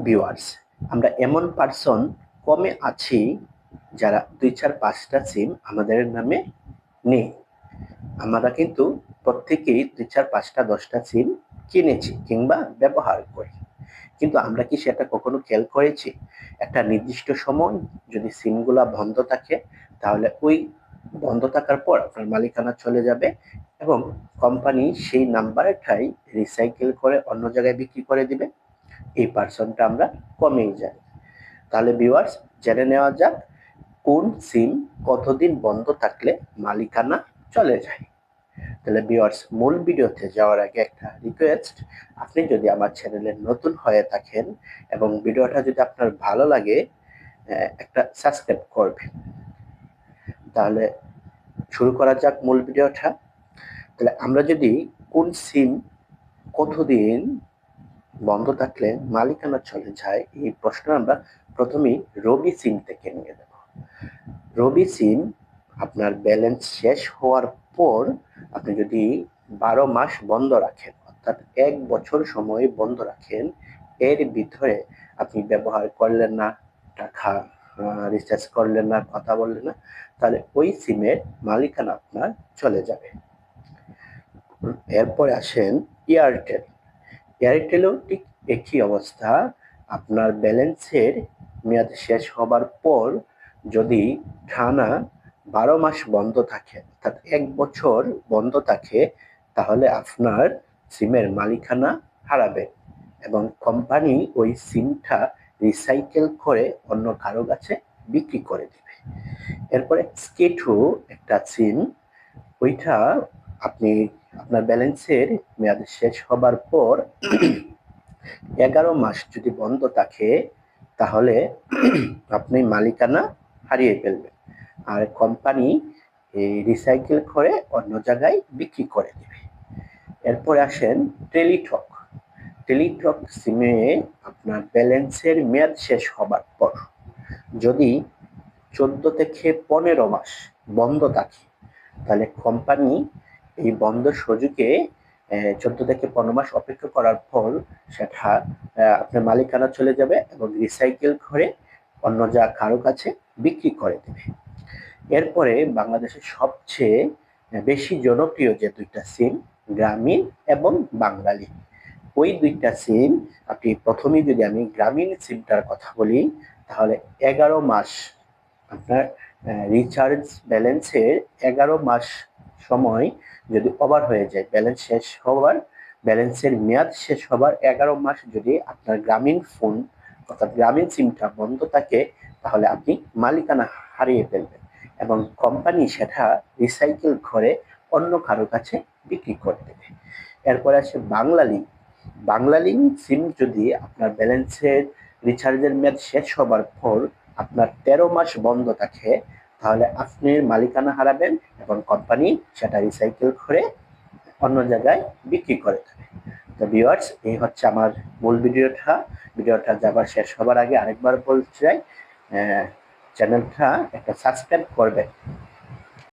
Viewers, আমরা এমন person কমে আছি যারা ২-৪-৫টা সিম আমাদের নামে নেই। আমরা কিন্তু প্রত্যেকেই ২-৪-৫টা-১০টা সিম কিনেছি কিংবা ব্যবহার করি। কিন্তু আমরা কি সেটা কখনো খেয়াল করেছি? একটা নির্দিষ্ট সময় যদি সিমগুলা বন্ধ থাকে, তাহলে ওই বন্ধ থাকার পর আপনার মালিকানা চলে যাবে এবং কোম্পানি সেই নাম্বারটাই রিসাইকেল করে অন্য জায়গায় বিক্রি করে দিবে। এই পার্সনটা আমরা কমেই জানি। তাহলে ভিউয়ার্স, জেনে নেওয়া যাক কোন সিম কতদিন বন্ধ থাকলে মালিকানা চলে যায়। তাহলে ভিউয়ার্স, মূল ভিডিওতে যাওয়ার আগে একটা রিকোয়েস্ট, আপনি যদি আমার চ্যানেলে নতুন হয়ে থাকেন এবং ভিডিওটা যদি আপনার ভালো লাগে, একটা সাবস্ক্রাইব করবেন। তাহলে শুরু করা যাক মূল ভিডিওটা। তাহলে আমরা যদি কোন সিম কতদিন বন্ধ থাকলে মালিকানা চলে যায়, এই প্রশ্ন আমরা প্রথমেই রবি সিম থেকে নিয়ে নেব। রবি সিম আপনার ব্যালেন্স শেষ হওয়ার পর আপনি যদি 12 মাস বন্ধ রাখেন, অর্থাৎ 1 বছর সময় বন্ধ রাখেন, এর ভিতরে আপনি ব্যবহার করলেন না, টাকা রিচার্জ করলেন না, কথা বললেন না, তাহলে ওই সিমের মালিকানা আপনার চলে যাবে। এরপরে আসেন এয়ারটেল। এয়ারটেলেও ঠিক একই অবস্থা। আপনার ব্যালেন্সের মেয়াদ শেষ হবার পর যদি টানা 12 মাস বন্ধ থাকে, অর্থাৎ 1 বছর বন্ধ থাকে, তাহলে আপনার সিমের মালিকানা হারাবে এবং কোম্পানি ওই সিমটা রিসাইকেল করে অন্য কারো কাছে বিক্রি করে দিবে। এরপরে স্কেটু একটা সিম, ওইটা আপনি আপনার ব্যালেন্সের মেয়াদ শেষ হবার পর 11 মাস যদি বন্ধ থাকে, তাহলে আপনি মালিকানা হারিয়ে ফেলবেন আর কোম্পানি রিসাইকেল করে অন্য জায়গায় বিক্রি করে দেবে। এরপরে আসেন টেলিটক। টেলিটক সিমে আপনার ব্যালেন্সের মেয়াদ শেষ হবার পর যদি 14 থেকে 15 মাস বন্ধ থাকে, তাহলে কোম্পানি এই বন্ধ সুযোগে 14 থেকে 15 মাস অপেক্ষা করার পর সেটা আপনার মালিকানা চলে যাবে এবং রিসাইকেল করে অন্য কারো কাছে বিক্রি করে দেবে। এরপরে বাংলাদেশের সবচেয়ে বেশি জনপ্রিয় যে দুইটা সিম, গ্রামীণ এবং বাঙালি, ওই দুইটা সিম আপনি প্রথমেই যদি আমি গ্রামীণ সিমটার কথা বলি, তাহলে 11 মাস আপনার রিচার্জ ব্যালেন্সের 11 মাস সময় যদি ওভার হয়ে যায়, ব্যালেন্সের মেয়াদ শেষ হবার 11 মাস যদি আপনার গ্রামীণ ফোন অর্থাৎ গ্রামীণ সিমটা বন্ধ থাকে, তাহলে আপনি মালিকানা হারিয়ে ফেলবেন এবং কোম্পানি সেটা রিসাইকেল করে অন্য কারো কাছে বিক্রি করে দেবে। এরপরে আসে বাংলালিংক। বাংলালিংক সিম যদি আপনার ব্যালেন্সের রিচার্জের মেয়াদ শেষ হবার পর আপনার 13 মাস বন্ধ থাকে, তাহলে আপনি মালিকানা হারাবেন এবং কোম্পানি সেটা রিসাইকেল করে অন্য জায়গায় বিক্রি করে দেবে। তো ভিউয়ার্স, এই হচ্ছে আমার মূল ভিডিওটা যাবার শেষ হবার আগে আরেকবার বলতে চাই, চ্যানেলটা একটা সাবস্ক্রাইব করবেন।